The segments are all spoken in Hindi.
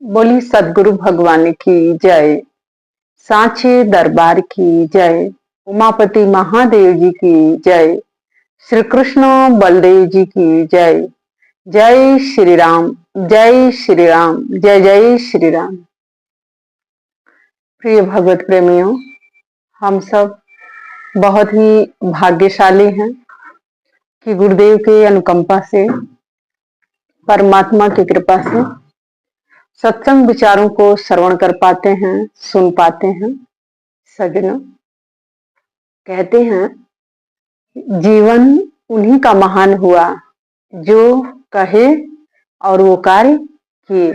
बोली सदगुरु भगवान की जय। सांचे दरबार की जय। उमापति महादेव जी की जय। श्री कृष्ण बलदेव जी की जय। जय श्री राम, जय श्री राम, जय जय श्री राम। प्रिय भगवत प्रेमियों, हम सब बहुत ही भाग्यशाली हैं कि गुरुदेव के अनुकंपा से, परमात्मा की कृपा से सत्संग विचारों को श्रवण कर पाते हैं, सुन पाते हैं। सज्जनों, कहते हैं जीवन उन्हीं का महान हुआ जो कहे और वो कार्य किए।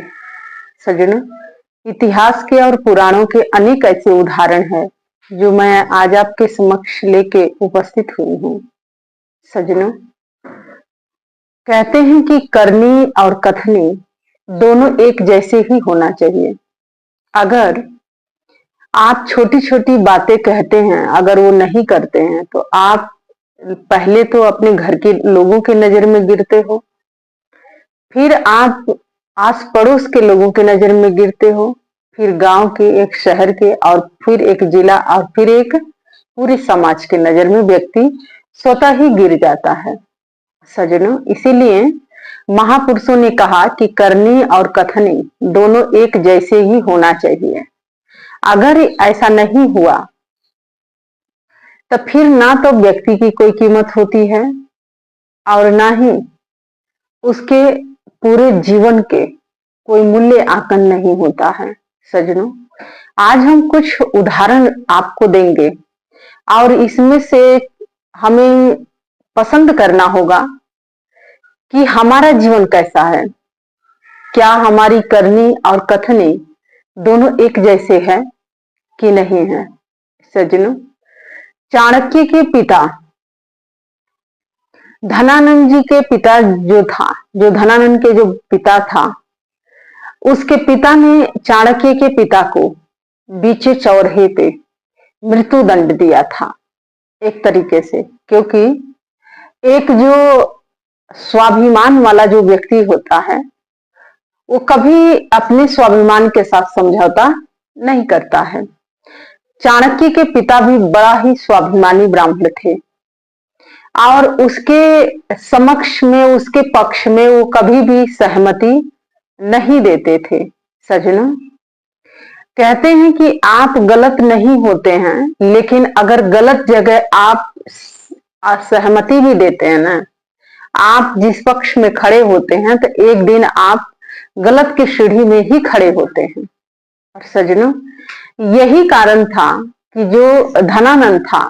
सज्जनों, इतिहास के और पुराणों के अनेक ऐसे उदाहरण हैं जो मैं आज आपके समक्ष लेके उपस्थित हुई हूँ। सज्जनों, कहते हैं कि करनी और कथनी दोनों एक जैसे ही होना चाहिए। अगर आप छोटी छोटी बातें कहते हैं, अगर वो नहीं करते हैं, तो आप पहले तो अपने घर के लोगों के नजर में गिरते हो, फिर आप आस पड़ोस के लोगों के नजर में गिरते हो, फिर गांव के, एक शहर के, और फिर एक जिला, और फिर एक पूरे समाज के नजर में व्यक्ति स्वतः ही गिर जाता है। सज्जनों, इसीलिए महापुरुषों ने कहा कि करनी और कथनी दोनों एक जैसे ही होना चाहिए। अगर ऐसा नहीं हुआ तो फिर ना तो व्यक्ति की कोई कीमत होती है और ना ही उसके पूरे जीवन के कोई मूल्य आंकन नहीं होता है। सज्जनों, आज हम कुछ उदाहरण आपको देंगे और इसमें से हमें पसंद करना होगा कि हमारा जीवन कैसा है। क्या हमारी करनी और कथनी दोनों एक जैसे है कि नहीं है। सज्जनों, चाणक्य के पिता धनानंद जी के पिता जो धनानंद के जो पिता था, उसके पिता ने चाणक्य के पिता को बीचे चौराहे पे मृत्यु दंड दिया था एक तरीके से, क्योंकि एक जो स्वाभिमान वाला जो व्यक्ति होता है वो कभी अपने स्वाभिमान के साथ समझौता नहीं करता है। चाणक्य के पिता भी बड़ा ही स्वाभिमानी ब्राह्मण थे और उसके समक्ष में, उसके पक्ष में वो कभी भी सहमति नहीं देते थे। सज्जनों, कहते हैं कि आप गलत नहीं होते हैं, लेकिन अगर गलत जगह आप सहमति भी देते हैं ना, आप जिस पक्ष में खड़े होते हैं तो एक दिन आप गलत की सीढ़ी में ही खड़े होते हैं। और सज्जनों, यही कारण था कि जो धनानंद था,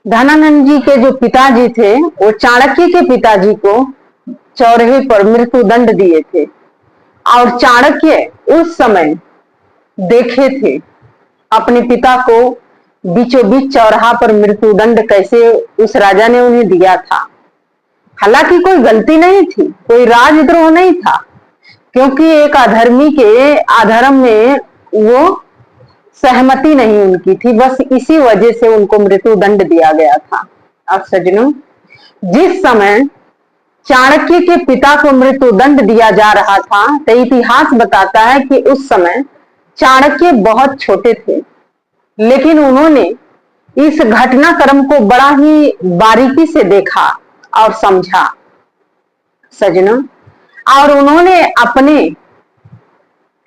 धनानंद जी के जो पिताजी थे, वो चाणक्य के पिताजी को चौराहे पर मृत्यु दंड दिए थे। और चाणक्य उस समय देखे थे अपने पिता को बीचों बीच चौराहा पर मृत्यु दंड कैसे उस राजा ने उन्हें दिया था। हालांकि कोई गलती नहीं थी, कोई राजद्रोह नहीं था, क्योंकि एक अधर्मी के अधर्म में वो सहमति नहीं उनकी थी, बस इसी वजह से उनको मृत्यु दंड दिया गया था। और सज्जनों, जिस समय चाणक्य के पिता को मृत्यु दंड दिया जा रहा था, तो इतिहास बताता है कि उस समय चाणक्य बहुत छोटे थे, लेकिन उन्होंने इस घटनाक्रम को बड़ा ही बारीकी से देखा और समझा। सज्जनों, और उन्होंने अपने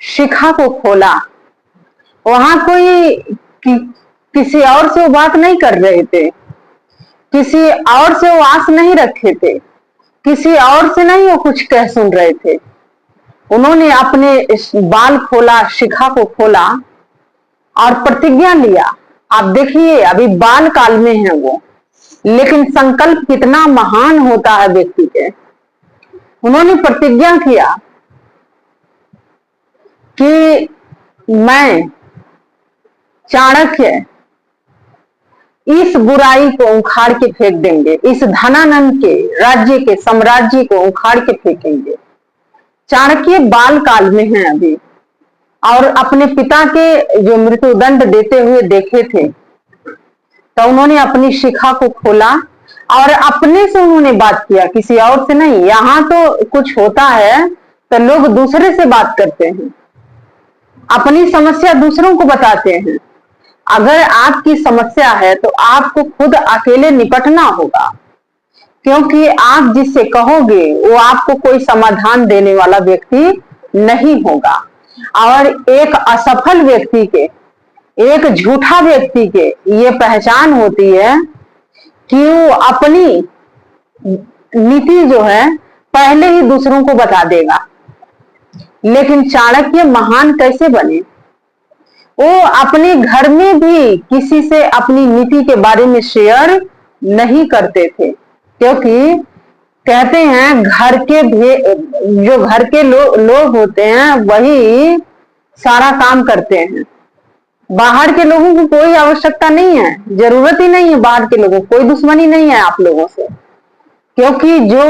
शिखा को खोला। वहां किसी और से वो बात नहीं कर रहे थे, किसी और से वो आस नहीं रखे थे, किसी और से नहीं वो कुछ कह सुन रहे थे। उन्होंने अपने बाल खोला, शिखा को खोला और प्रतिज्ञा लिया। आप देखिए, अभी बाल काल में है वो, लेकिन संकल्प कितना महान होता है व्यक्ति के। उन्होंने प्रतिज्ञा किया कि मैं चाणक्य इस बुराई को उखाड़ के फेंक देंगे, इस धनानंद के राज्य के साम्राज्य को उखाड़ के फेंकेंगे। चाणक्य बाल काल में है अभी, और अपने पिता के जो मृत्यु दंड देते हुए देखे थे, तो उन्होंने अपनी शिखा को खोला और अपने से उन्होंने बात किया, किसी और से नहीं। यहाँ तो कुछ होता है तो लोग दूसरे से बात करते हैं, अपनी समस्या दूसरों को बताते हैं। अगर आपकी समस्या है तो आपको खुद अकेले निपटना होगा, क्योंकि आप जिससे कहोगे वो आपको कोई समाधान देने वाला व्यक्ति नहीं होगा। और एक असफल व्यक्ति के, एक झूठा व्यक्ति के ये पहचान होती है कि वो अपनी नीति जो है पहले ही दूसरों को बता देगा। लेकिन चाणक्य महान कैसे बने? वो अपने घर में भी किसी से अपनी नीति के बारे में शेयर नहीं करते थे, क्योंकि कहते हैं जो घर के लोग होते हैं वही सारा काम करते हैं। बाहर के लोगों की कोई आवश्यकता नहीं है, जरूरत ही नहीं है। बाहर के लोगों को कोई दुश्मनी नहीं है आप लोगों से, क्योंकि जो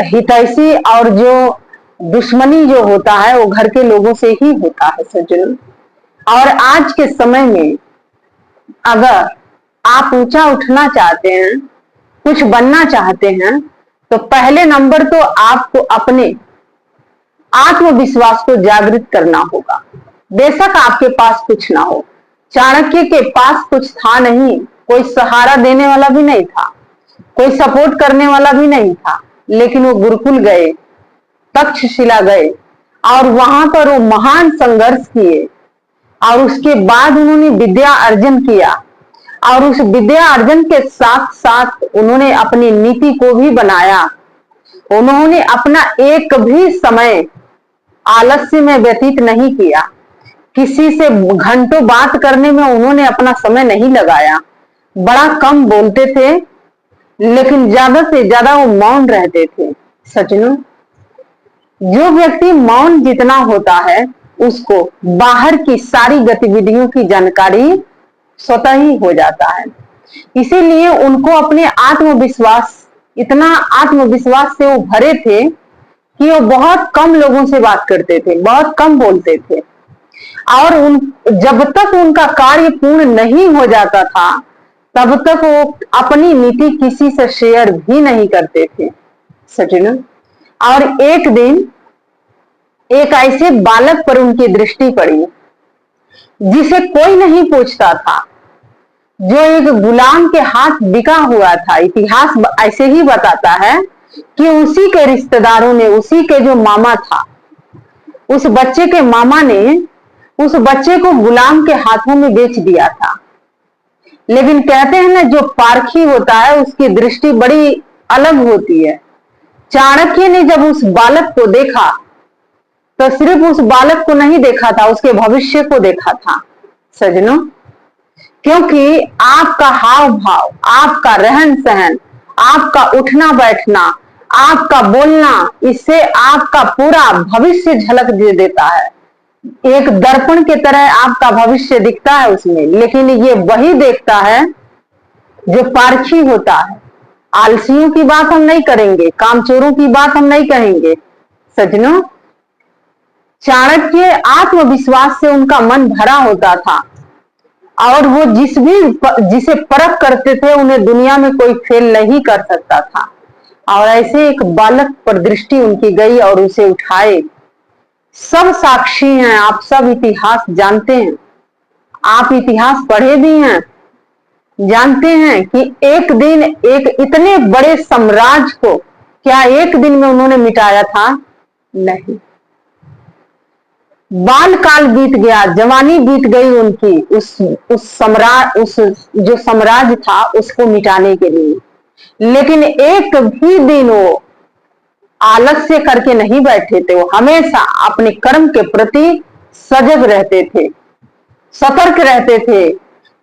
हितैषी और जो दुश्मनी जो होता है वो घर के लोगों से ही होता है सज्जनों। और आज के समय में अगर आप ऊंचा उठना चाहते हैं, कुछ बनना चाहते हैं, तो पहले नंबर तो आपको अपने आत्मविश्वास को जागृत करना होगा। बेशक आपके पास कुछ ना हो, चाणक्य के पास कुछ था नहीं, कोई सहारा देने वाला भी नहीं था, कोई सपोर्ट करने वाला भी नहीं था, लेकिन वो गुरुकुल गए, तक्षशिला गए और वहां पर वो महान संघर्ष किए और उसके बाद उन्होंने विद्या अर्जन किया। और उस विद्या अर्जन के साथ साथ उन्होंने अपनी नीति को भी बनाया। उन्होंने अपना एक भी समय आलस्य में व्यतीत नहीं किया, किसी से घंटों बात करने में उन्होंने अपना समय नहीं लगाया। बड़ा कम बोलते थे, लेकिन ज्यादा से ज्यादा वो मौन रहते थे। सज्जनों, जो व्यक्ति मौन जितना होता है उसको बाहर की सारी गतिविधियों की जानकारी स्वतः ही हो जाता है। इसीलिए उनको अपने इतना आत्मविश्वास से वो भरे थे कि वो बहुत कम लोगों से बात करते थे, बहुत कम बोलते थे। और जब तक उनका कार्य पूर्ण नहीं हो जाता था तब तक वो अपनी नीति किसी से शेयर भी नहीं करते थे सज्जनों। और एक दिन एक ऐसे बालक पर उनकी दृष्टि पड़ी जिसे कोई नहीं पूछता था, जो एक गुलाम के हाथ बिका हुआ था। इतिहास ऐसे ही बताता है कि उसी के रिश्तेदारों ने, उसी के जो मामा था, उस बच्चे के मामा ने उस बच्चे को गुलाम के हाथों में बेच दिया था। लेकिन कहते हैं ना, जो पारखी होता है उसकी दृष्टि बड़ी अलग होती है। चाणक्य ने जब उस बालक को देखा तो सिर्फ उस बालक को नहीं देखा था, उसके भविष्य को देखा था सज्जनों। क्योंकि आपका हाव भाव, आपका रहन सहन, आपका उठना बैठना, आपका बोलना, इससे आपका पूरा भविष्य झलक दे देता है। एक दर्पण की तरह आपका भविष्य दिखता है उसमें। लेकिन ये वही देखता है जो पारखी होता है। आलसियों की बात हम नहीं करेंगे, कामचोरों की बात हम नहीं कहेंगे सज्जनों। चाणक्य आत्मविश्वास से उनका मन भरा होता था और वो जिसे परख करते थे उन्हें दुनिया में कोई फेल नहीं कर सकता था। और ऐसे एक बालक पर दृष्टि उनकी गई और उसे उठाए। सब साक्षी हैं, आप सब इतिहास जानते हैं, आप इतिहास पढ़े भी हैं, जानते हैं कि एक दिन एक इतने बड़े साम्राज्य को क्या एक दिन में उन्होंने मिटाया था? नहीं। बाल काल बीत गया, जवानी बीत गई उनकी उस जो साम्राज्य था उसको मिटाने के लिए। लेकिन एक भी दिन वो आलस्य करके नहीं बैठे थे। वो हमेशा अपने कर्म के प्रति सजग रहते थे, सतर्क रहते थे।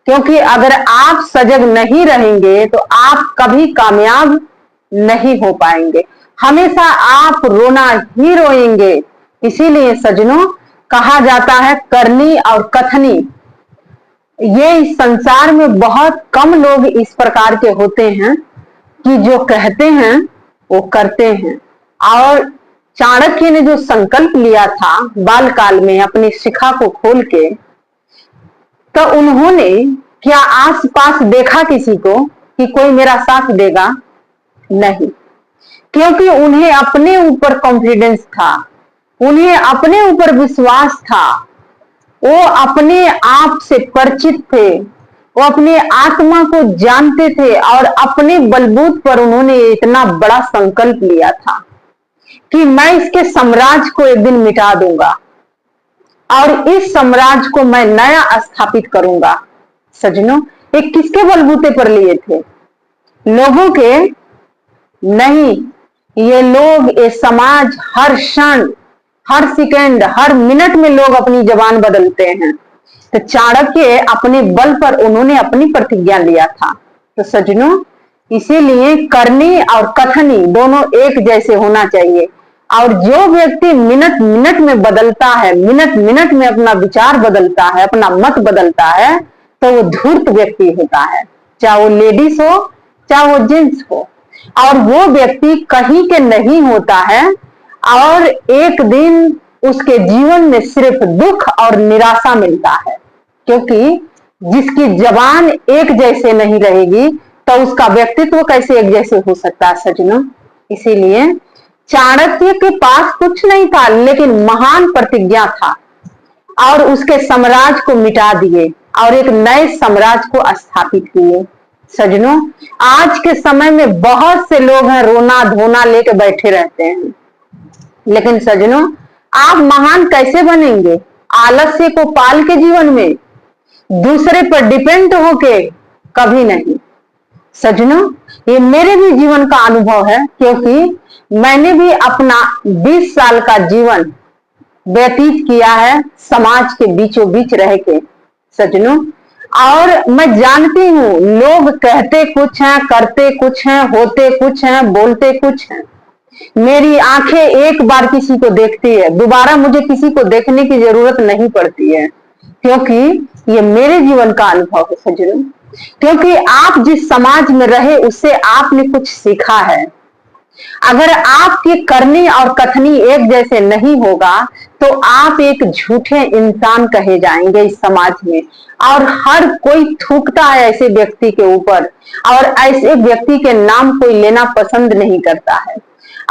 क्योंकि अगर आप सजग नहीं रहेंगे तो आप कभी कामयाब नहीं हो पाएंगे, हमेशा आप रोना ही रोएंगे। इसीलिए सज्जनों, कहा जाता है करनी और कथनी, ये इस संसार में बहुत कम लोग इस प्रकार के होते हैं कि जो कहते हैं वो करते हैं। और चाणक्य ने जो संकल्प लिया था बाल काल में अपनी शिखा को खोल के, तो उन्होंने क्या आसपास देखा किसी को कि कोई मेरा साथ देगा? नहीं। क्योंकि उन्हें अपने ऊपर कॉन्फिडेंस था उन्हें अपने ऊपर विश्वास था, वो अपने आप से परिचित थे, वो अपने आत्मा को जानते थे और अपने बलबूते पर उन्होंने इतना बड़ा संकल्प लिया था कि मैं इसके साम्राज्य को एक दिन मिटा दूंगा और इस साम्राज्य को मैं नया स्थापित करूंगा। सज्जनों, ये किसके बलबूते पर लिए थे? लोगों के नहीं, ये लोग, ये समाज हर क्षण, हर सेकंड, हर मिनट में लोग अपनी जबान बदलते हैं। तो चाणक्य अपने बल पर उन्होंने अपनी प्रतिज्ञा लिया था। तो सज्जनों, इसीलिए करनी और कथनी दोनों एक जैसे होना चाहिए। और जो व्यक्ति मिनट मिनट में बदलता है, मिनट मिनट में अपना विचार बदलता है, अपना मत बदलता है, तो वो धूर्त व्यक्ति होता है, चाहे वो लेडीज हो चाहे वो जेंट्स हो। और वो व्यक्ति कहीं के नहीं होता है और एक दिन उसके जीवन में सिर्फ दुख और निराशा मिलता है, क्योंकि जिसकी जबान एक जैसे नहीं रहेगी तो उसका व्यक्तित्व कैसे एक जैसे हो सकता है सज्जनों। इसीलिए चाणक्य के पास कुछ नहीं था, लेकिन महान प्रतिज्ञा था और उसके साम्राज्य को मिटा दिए और एक नए साम्राज्य को स्थापित किए। सज्जनों, आज के समय में बहुत से लोग हैं रोना धोना लेके बैठे रहते हैं, लेकिन सज्जनों, आप महान कैसे बनेंगे? आलस्य को पाल के जीवन में, दूसरे पर डिपेंड होके कभी नहीं। सज्जनों, ये मेरे भी जीवन का अनुभव है, क्योंकि मैंने भी अपना 20 साल का जीवन व्यतीत किया है समाज के बीचों बीच रह के सज्जनों। और मैं जानती हूं, लोग कहते कुछ हैं, करते कुछ हैं, होते कुछ हैं, बोलते कुछ हैं। मेरी आंखें एक बार किसी को देखती है, दोबारा मुझे किसी को देखने की जरूरत नहीं पड़ती है, क्योंकि ये मेरे जीवन का अनुभव है सज्जनों। क्योंकि आप जिस समाज में रहे उससे आपने कुछ सीखा है। अगर आपकी करनी और कथनी एक जैसे नहीं होगा तो आप एक झूठे इंसान कहे जाएंगे इस समाज में, और हर कोई थूकता है ऐसे व्यक्ति के ऊपर, और ऐसे व्यक्ति के नाम कोई लेना पसंद नहीं करता है।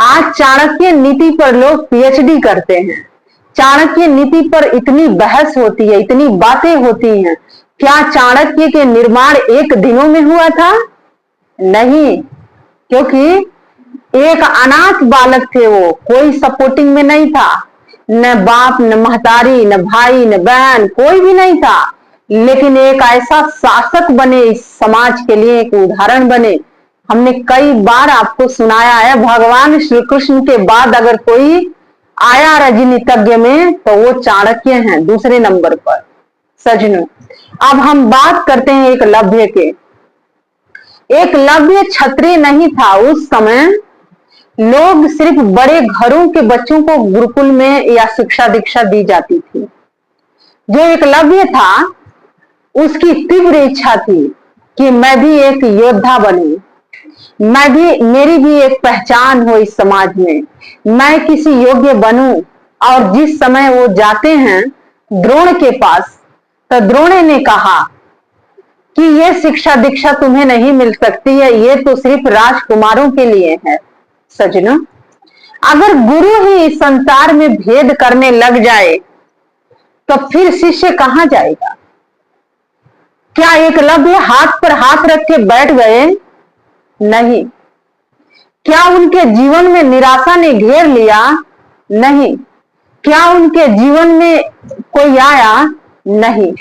आज चाणक्य नीति पर लोग पीएचडी करते हैं, चाणक्य नीति पर इतनी बहस होती है, इतनी बातें होती हैं। क्या चाणक्य के निर्माण एक दिनों में हुआ था? नहीं, क्योंकि एक अनाथ बालक थे, वो कोई सपोर्टिंग में नहीं था, न बाप न महतारी न भाई न बहन, कोई भी नहीं था, लेकिन एक ऐसा शासक बने, इस समाज के लिए एक उदाहरण बने। हमने कई बार आपको सुनाया है, भगवान श्री कृष्ण के बाद अगर कोई आया राजनीतिज्ञ में तो वो चाणक्य हैं दूसरे नंबर पर सज्जनों। अब हम बात करते हैं एकलव्य के। एकलव्य क्षत्रिय नहीं था उस समय, लोग सिर्फ बड़े घरों के बच्चों को गुरुकुल में या शिक्षा दीक्षा दी जाती थी। जो एकलव्य था उसकी तीव्र इच्छा थी कि मैं भी एक योद्धा बनूं, मेरी भी एक पहचान हो इस समाज में, मैं किसी योग्य बनूं। और जिस समय वो जाते हैं द्रोण के पास, तो द्रोण ने कहा कि ये शिक्षा दीक्षा तुम्हें नहीं मिल सकती है, ये तो सिर्फ राजकुमारों के लिए है। सज्जनों, अगर गुरु ही इस संसार में भेद करने लग जाए तो फिर शिष्य कहां जाएगा? क्या एकलव्य हाथ पर हाथ रख के बैठ गए? नहीं। क्या उनके जीवन में निराशा ने घेर लिया? नहीं। क्या उनके जीवन में कोई आया? नहीं,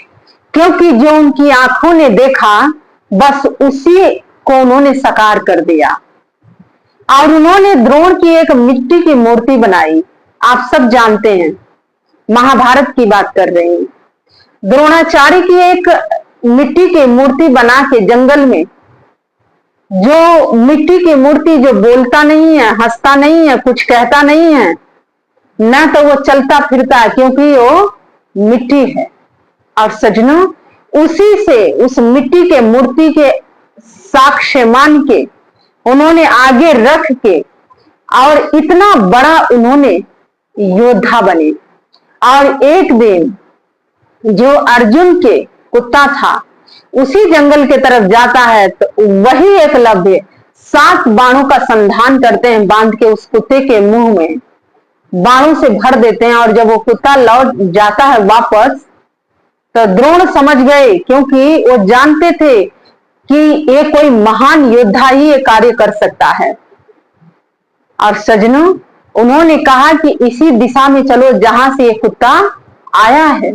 क्योंकि जो उनकी आंखों ने देखा बस उसी को उन्होंने साकार कर दिया। और उन्होंने द्रोण की एक मिट्टी की मूर्ति बनाई। आप सब जानते हैं, महाभारत की बात कर रहे हैं। द्रोणाचार्य की एक मिट्टी की मूर्ति बना के जंगल में, जो मिट्टी की मूर्ति जो बोलता नहीं है, हंसता नहीं है, कुछ कहता नहीं है, ना तो वो चलता फिरता है, क्योंकि वो मिट्टी है। और सज्जनों, उसी से, उस मिट्टी के मूर्ति के साक्ष्य मान के उन्होंने आगे रख के और इतना बड़ा उन्होंने योद्धा बने। और एक दिन जो अर्जुन के कुत्ता था उसी जंगल के तरफ जाता है, तो वही एकलव्य 7 बाणों का संधान करते हैं बांध के उस कुत्ते के मुंह में। बाणों से भर देते हैं, और जब वो कुत्ता लौट जाता है वापस, तो द्रोण समझ गए, क्योंकि वो जानते थे कि ये कोई महान योद्धा ही ये कार्य कर सकता है। और सजनों, उन्होंने कहा कि इसी दिशा में चलो जहां से ये कुत्ता आया है।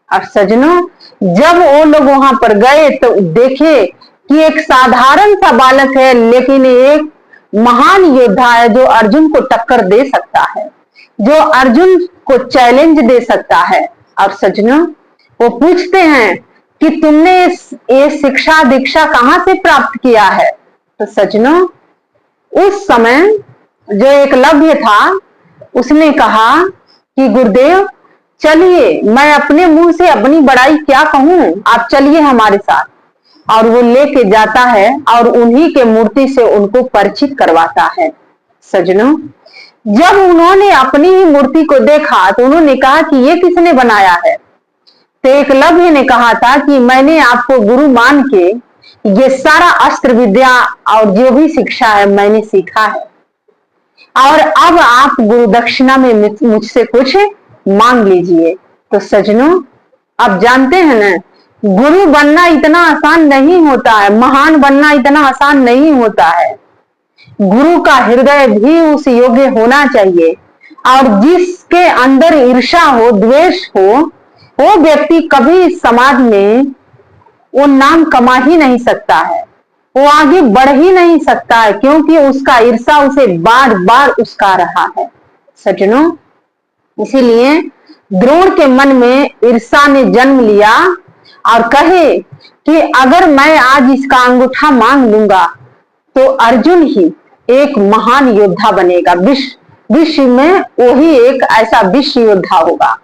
और सजनों, जब वो लोग वहां पर गए तो देखे कि एक साधारण सा बालक है, लेकिन एक महान योद्धा है जो अर्जुन को टक्कर दे सकता है, जो अर्जुन को चैलेंज दे सकता है। और सजनों, वो पूछते हैं कि तुमने ये शिक्षा दीक्षा कहां से प्राप्त किया है? तो सजनों, उस समय जो एकलव्य था उसने कहा कि गुरुदेव चलिए, मैं अपने मुंह से अपनी बड़ाई क्या कहूं, आप चलिए हमारे साथ। और वो लेके जाता है और उन्हीं के मूर्ति से उनको परिचित करवाता है। सजनों, जब उन्होंने अपनी ही मूर्ति को देखा तो उन्होंने कहा कि ये किसने बनाया है? तो एकलव्य ने कहा था कि मैंने आपको गुरु मान के ये सारा अस्त्र विद्या और जो भी शिक्षा है मैंने सीखा है, और अब आप गुरु दक्षिणा में मुझसे कुछ मांग लीजिए। तो सजनों, आप जानते हैं ना, गुरु बनना इतना आसान नहीं होता है, महान बनना इतना आसान नहीं होता है। गुरु का हृदय भी उस योग्य होना चाहिए, और जिसके अंदर ईर्ष्या हो, द्वेष हो, वो व्यक्ति कभी समाज में वो नाम कमा ही नहीं सकता है, वो आगे बढ़ ही नहीं सकता है, क्योंकि उसका ईर्ष्या उसे बार बार उस्का रहा है। सजनों, इसीलिए द्रोण के मन में ईर्ष्या ने जन्म लिया और कहे कि अगर मैं आज इसका अंगूठा मांग लूंगा तो अर्जुन ही एक महान योद्धा बनेगा, विश्व में वही एक ऐसा विश्व योद्धा होगा,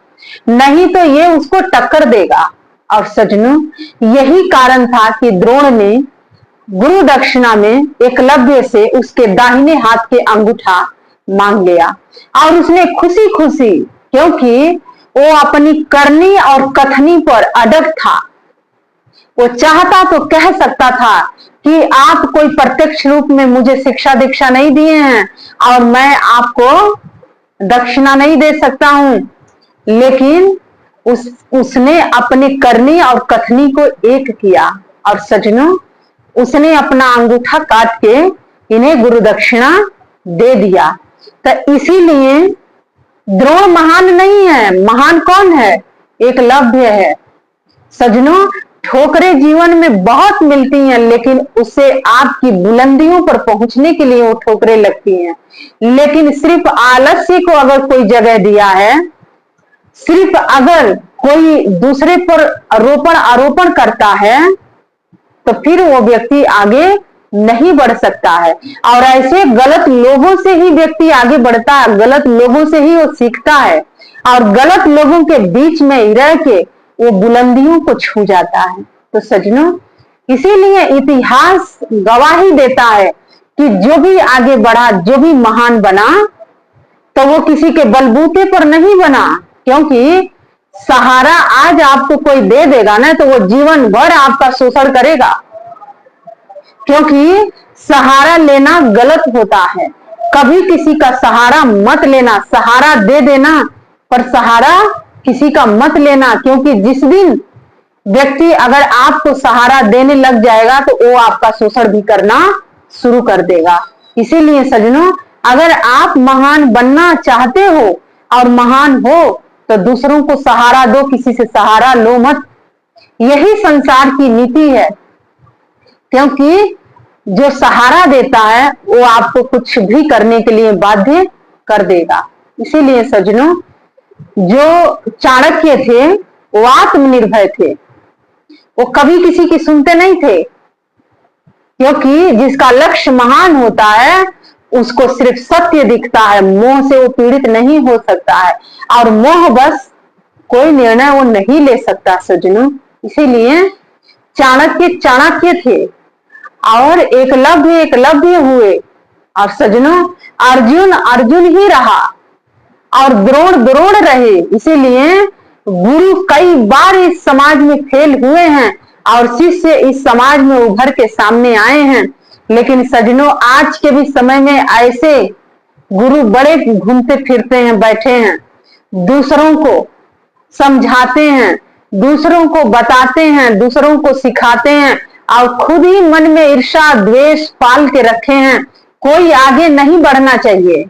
नहीं तो ये उसको टक्कर देगा। और सजनों, यही कारण था कि द्रोण ने गुरु दक्षिणा में एकलव्य से उसके दाहिने हाथ के अंगूठा मांग लिया, और उसने खुशी खुशी, क्योंकि वो अपनी करनी और कथनी पर अडग था, वो चाहता तो कह सकता था कि आप कोई प्रत्यक्ष रूप में मुझे शिक्षा दीक्षा नहीं दिए हैं और मैं आपको दक्षिणा नहीं दे सकता हूं, लेकिन उसने अपनी करनी और कथनी को एक किया। और सजनों, उसने अपना अंगूठा काट के इन्हें गुरु दक्षिणा दे दिया। तो इसीलिए द्रोण महान नहीं है, महान कौन है? एकलव्य है। सजनों, ठोकरें जीवन में बहुत मिलती हैं, लेकिन उससे आपकी बुलंदियों पर पहुंचने के लिए वो ठोकरें लगती हैं। लेकिन सिर्फ आलस्य को अगर कोई जगह दिया है, सिर्फ अगर कोई दूसरे पर आरोपण करता है, तो फिर वो व्यक्ति आगे नहीं बढ़ सकता है। और ऐसे गलत लोगों से ही व्यक्ति आगे बढ़ता है, गलत लोगों से ही वो सीखता है, और गलत लोगों के बीच में रह के वो बुलंदियों को छू जाता है। तो सजनों, इसीलिए इतिहास गवाही देता है कि जो भी आगे बढ़ा, जो भी महान बना, तो वो किसी के बलबूते पर नहीं बना, क्योंकि सहारा आज आपको कोई दे देगा ना, तो वो जीवन भर आपका शोषण करेगा, क्योंकि सहारा लेना गलत होता है। कभी किसी का सहारा मत लेना, सहारा दे देना पर सहारा किसी का मत लेना, क्योंकि जिस दिन व्यक्ति अगर आपको सहारा देने लग जाएगा तो वो आपका शोषण भी करना शुरू कर देगा। इसीलिए सजनों, अगर आप महान बनना चाहते हो और महान हो तो दूसरों को सहारा दो, किसी से सहारा लो मत। यही संसार की नीति है, क्योंकि जो सहारा देता है वो आपको कुछ भी करने के लिए बाध्य कर देगा। इसीलिए सजनों, जो चाणक्य थे वो आत्मनिर्भर थे, वो कभी किसी की सुनते नहीं थे, क्योंकि जिसका लक्ष्य महान होता है उसको सिर्फ सत्य दिखता है, मोह से वो पीड़ित नहीं हो सकता है, और मोह बस कोई निर्णय वो नहीं ले सकता सजनों। इसीलिए चाणक्य थे और एकलव्य हुए, और सजनों अर्जुन ही रहा और द्रोण रहे। इसीलिए गुरु कई बार इस समाज में फेल हुए हैं और शिष्य इस समाज में उभर के सामने आए हैं। लेकिन सजनों, आज के भी समय में ऐसे गुरु बड़े घूमते फिरते हैं, बैठे हैं, दूसरों को समझाते हैं, दूसरों को बताते हैं, दूसरों को सिखाते हैं और खुद ही मन में ईर्ष्या द्वेष पाल के रखे हैं। कोई आगे नहीं बढ़ना चाहिए,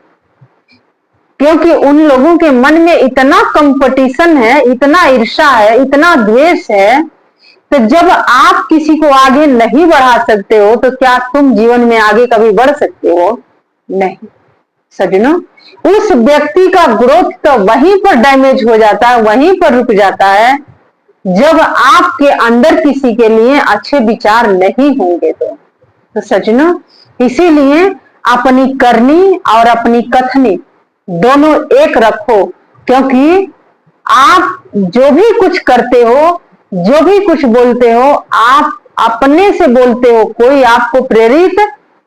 क्योंकि उन लोगों के मन में इतना कंपटीशन है, इतना ईर्ष्या है, इतना द्वेष है। तो जब आप किसी को आगे नहीं बढ़ा सकते हो तो क्या तुम जीवन में आगे कभी बढ़ सकते हो? नहीं सजनों, उस व्यक्ति का ग्रोथ तो वहीं पर डैमेज हो जाता है, वहीं पर रुक जाता है जब आपके अंदर किसी के लिए अच्छे विचार नहीं होंगे। तो सजनों, इसीलिए अपनी करनी और अपनी कथनी दोनों एक रखो, क्योंकि आप जो भी कुछ करते हो, जो भी कुछ बोलते हो, आप अपने से बोलते हो। कोई आपको प्रेरित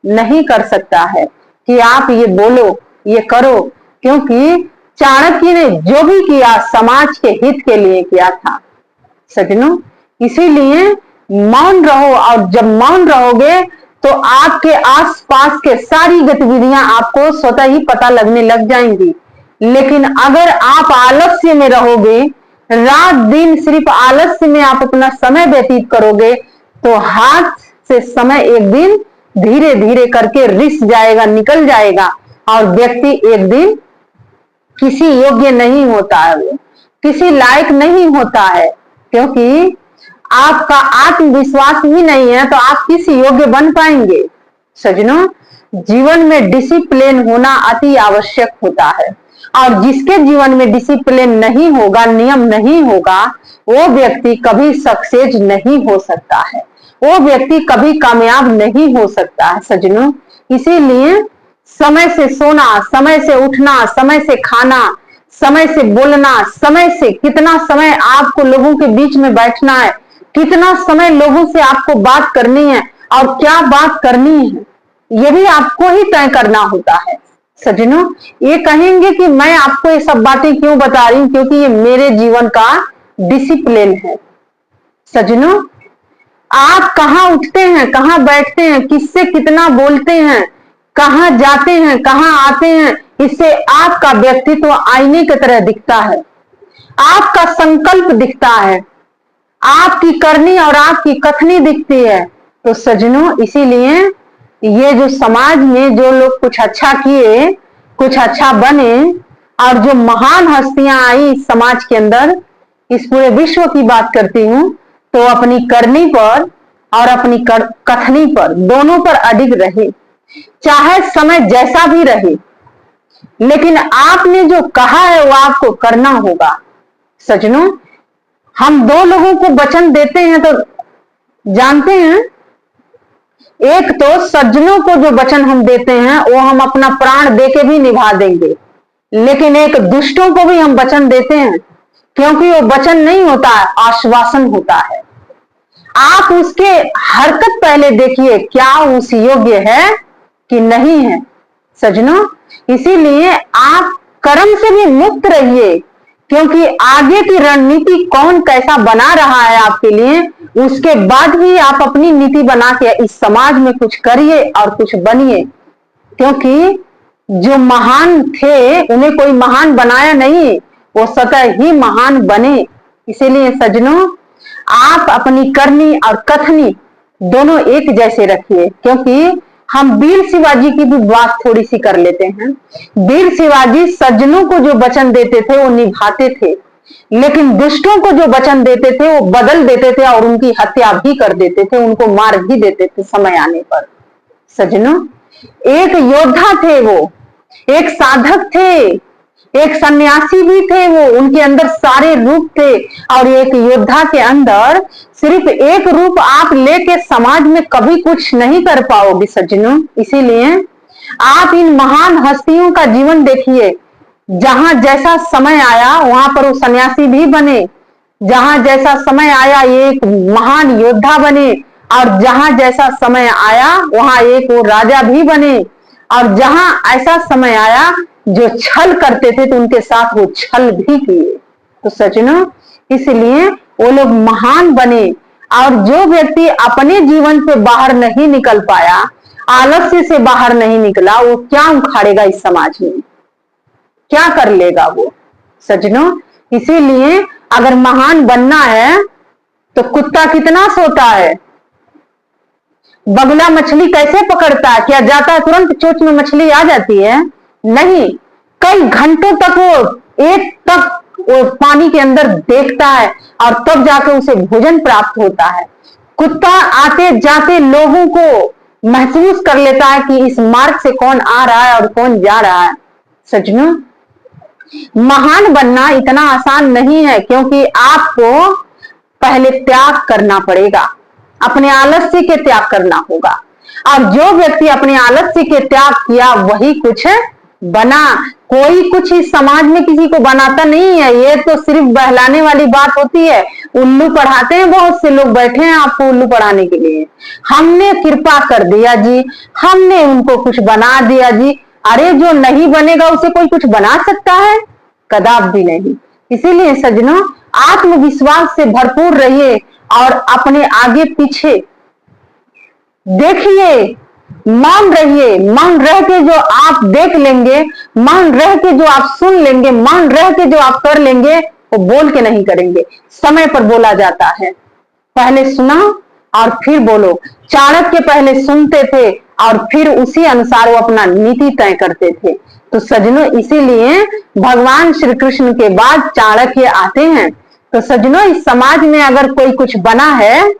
नहीं कर सकता है कि आप ये बोलो, ये करो, क्योंकि चाणक्य ने जो भी किया समाज के हित के लिए किया था सजनों। इसीलिए मौन रहो, और जब मौन रहोगे तो आपके आसपास के सारी गतिविधियां आपको स्वतः ही पता लगने लग जाएंगी। लेकिन अगर आप आलस्य में रहोगे, रात दिन सिर्फ आलस्य में आप अपना समय व्यतीत करोगे, तो हाथ से समय एक दिन धीरे धीरे करके रिस जाएगा, निकल जाएगा, और व्यक्ति एक दिन किसी योग्य नहीं होता है, वो किसी लायक नहीं होता है, क्योंकि आपका आत्मविश्वास ही नहीं है तो आप किस योग्य बन पाएंगे। सजनों, जीवन में डिसिप्लिन होना अति आवश्यक होता है, और जिसके जीवन में डिसिप्लिन नहीं होगा, नियम नहीं होगा, वो व्यक्ति कभी सक्सेस नहीं हो सकता है, वो व्यक्ति कभी कामयाब नहीं हो सकता है सजनों। इसीलिए समय से सोना, समय से उठना, समय से खाना, समय से बोलना, समय से कितना समय आपको लोगों के बीच में बैठना है, कितना समय लोगों से आपको बात करनी है और क्या बात करनी है, ये भी आपको ही तय करना होता है सजनों। ये कहेंगे कि मैं आपको ये सब बातें क्यों बता रही हूं, क्योंकि ये मेरे जीवन का डिसिप्लिन है सजनों। आप कहाँ उठते हैं, कहाँ बैठते हैं, किससे कितना बोलते हैं, कहाँ जाते हैं, कहाँ आते हैं, इससे आपका व्यक्तित्व आईने की तरह दिखता है, आपका संकल्प दिखता है, आपकी करनी और आपकी कथनी दिखती है। तो सजनों, इसीलिए ये जो समाज में जो लोग कुछ अच्छा किए, कुछ अच्छा बने, और जो महान हस्तियां आई समाज के अंदर, इस पूरे विश्व की बात करती हूं, तो अपनी करनी पर और अपनी कथनी पर, दोनों पर अडिग रहे, चाहे समय जैसा भी रहे, लेकिन आपने जो कहा है वो आपको करना होगा सजनों। हम दो लोगों को वचन देते हैं तो जानते हैं, एक तो सज्जनों को जो वचन हम देते हैं वो हम अपना प्राण देके भी निभा देंगे, लेकिन एक दुष्टों को भी हम वचन देते हैं, क्योंकि वो वचन नहीं होता है, आश्वासन होता है। आप उसके हरकत पहले देखिए, क्या उस योग्य है कि नहीं है सजनों। इसीलिए आप कर्म से भी मुक्त रहिए, क्योंकि आगे की रणनीति कौन कैसा बना रहा है आपके लिए, उसके बाद ही आप अपनी नीति बना के इस समाज में कुछ करिए और कुछ बनिए। क्योंकि जो महान थे उन्हें कोई महान बनाया नहीं, वो स्वतः ही महान बने। इसीलिए सजनों, आप अपनी करनी और कथनी दोनों एक जैसे रखिए, क्योंकि हम वीर शिवाजी की भी बात थोड़ी सी कर लेते हैं। वीर शिवाजी सज्जनों को जो वचन देते थे वो निभाते थे, लेकिन दुष्टों को जो वचन देते थे वो बदल देते थे और उनकी हत्या भी कर देते थे, उनको मार भी देते थे समय आने पर सज्जनों। एक योद्धा थे वो, एक साधक थे, एक सन्यासी भी थे वो, उनके अंदर सारे रूप थे, और एक योद्धा के अंदर सिर्फ एक रूप आप लेके समाज में कभी कुछ नहीं कर पाओगे सज्जनों। इसीलिए आप इन महान हस्तियों का जीवन देखिए, जहां जैसा समय आया वहां पर वो सन्यासी भी बने, जहां जैसा समय आया एक महान योद्धा बने, और जहां जैसा समय आया वहां एक वो राजा भी बने, और जहां ऐसा समय आया जो छल करते थे तो उनके साथ वो छल भी किए। तो सज्जनों, इसलिए वो लोग महान बने, और जो व्यक्ति अपने जीवन से बाहर नहीं निकल पाया, आलस्य से बाहर नहीं निकला, वो क्या उखाड़ेगा इस समाज में, क्या कर लेगा वो। सज्जनों, इसीलिए अगर महान बनना है तो कुत्ता कितना सोता है, बगुला मछली कैसे पकड़ता है, क्या जाता है तुरंत चोंच में मछली आ जाती है? नहीं, कई घंटों तक वो एक तक वो पानी के अंदर देखता है और तब जाकर उसे भोजन प्राप्त होता है। कुत्ता आते जाते लोगों को महसूस कर लेता है कि इस मार्ग से कौन आ रहा है और कौन जा रहा है। सज्जनों, महान बनना इतना आसान नहीं है, क्योंकि आपको पहले त्याग करना पड़ेगा, अपने आलस्य के त्याग करना होगा। और जो व्यक्ति अपने आलस्य के त्याग किया वही कुछ बना। कोई कुछ इस समाज में किसी को बनाता नहीं है, ये तो सिर्फ बहलाने वाली बात होती है। उल्लू पढ़ाते हैं, बहुत से लोग बैठे हैं आपको उल्लू पढ़ाने के लिए। हमने कृपा कर दिया जी, हमने उनको कुछ बना दिया जी। अरे जो नहीं बनेगा उसे कोई कुछ बना सकता है? कदाप भी नहीं। इसीलिए सज्जनों, आत्मविश्वास से भरपूर रहिए और अपने आगे पीछे देखिए, मौन रहिए। मौन रह के जो आप देख लेंगे, मौन रह के जो आप सुन लेंगे, मौन रह के जो आप कर लेंगे, वो बोल के नहीं करेंगे। समय पर बोला जाता है, पहले सुना और फिर बोलो। चाणक्य पहले सुनते थे और फिर उसी अनुसार वो अपना नीति तय करते थे। तो सज्जनों, इसीलिए भगवान श्री कृष्ण के बाद चाणक्य आते हैं। तो सज्जनों, इस समाज में अगर कोई कुछ बना है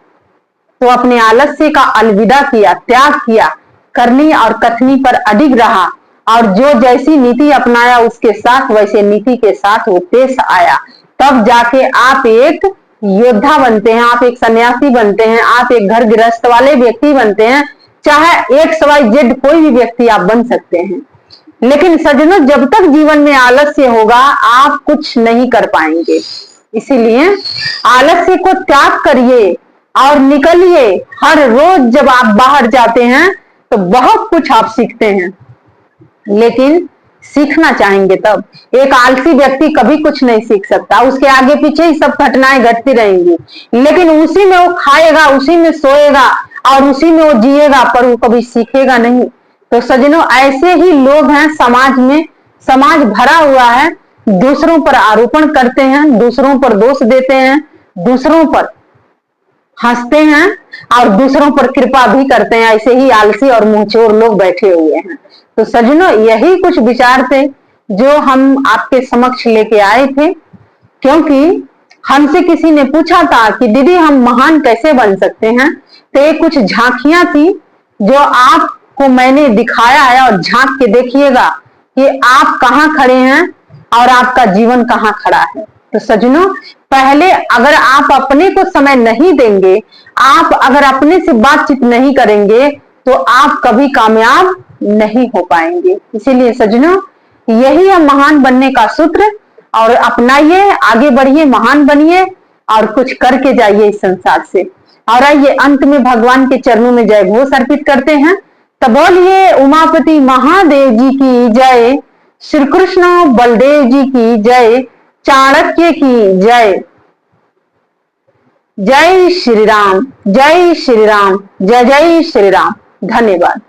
तो अपने आलस्य का अलविदा किया, त्याग किया, करनी और कथनी पर अडिग रहा और जो जैसी नीति अपनाया उसके साथ वैसे नीति के साथ वो पेश आया। तब जाके आप एक योद्धा बनते हैं, आप एक सन्यासी बनते हैं, आप एक घर गृहस्थ वाले व्यक्ति बनते हैं। चाहे XYZ कोई भी व्यक्ति आप बन सकते हैं। लेकिन सज्जनों, जब तक जीवन में आलस्य होगा आप कुछ नहीं कर पाएंगे। इसीलिए आलस्य को त्याग करिए और निकलिए। हर रोज जब आप बाहर जाते हैं तो बहुत कुछ आप सीखते हैं, लेकिन सीखना चाहेंगे तब। एक आलसी व्यक्ति कभी कुछ नहीं सीख सकता, उसके आगे पीछे ही सब घटनाएं घटती रहेंगी, लेकिन उसी में वो खाएगा, उसी में सोएगा और उसी में वो जिएगा, पर वो कभी सीखेगा नहीं। तो सज्जनों, ऐसे ही लोग हैं समाज में। समाज भरा हुआ है, दूसरों पर आरोपण करते हैं, दूसरों पर दोष देते हैं, दूसरों पर हंसते हैं और दूसरों पर कृपा भी करते हैं। ऐसे ही आलसी और मुंहचोर लोग बैठे हुए हैं। तो सज्जनों, यही कुछ विचार थे जो हम आपके समक्ष लेके आए थे, क्योंकि हमसे किसी ने पूछा था कि दीदी हम महान कैसे बन सकते हैं। तो ये कुछ झांकियां थी जो आपको मैंने दिखाया है, और झांक के देखिएगा कि आप कहाँ खड़े हैं और आपका जीवन कहाँ खड़ा है। तो सज्जनों, पहले अगर आप अपने को समय नहीं देंगे, आप अगर अपने से बातचीत नहीं करेंगे, तो आप कभी कामयाब नहीं हो पाएंगे। इसीलिए सज्जनों, यही है महान बनने का सूत्र, और अपनाइए, आगे बढ़िए, महान बनिए और कुछ करके जाइए इस संसार से। और आइए अंत में भगवान के चरणों में जय घोष अर्पित करते हैं। तो बोलिए उमापति महादेव जी की जय, श्री कृष्ण बलदेव जी की जय, चाणक्य की जय। जय श्री राम, जय श्री राम, जय जय श्री राम। धन्यवाद।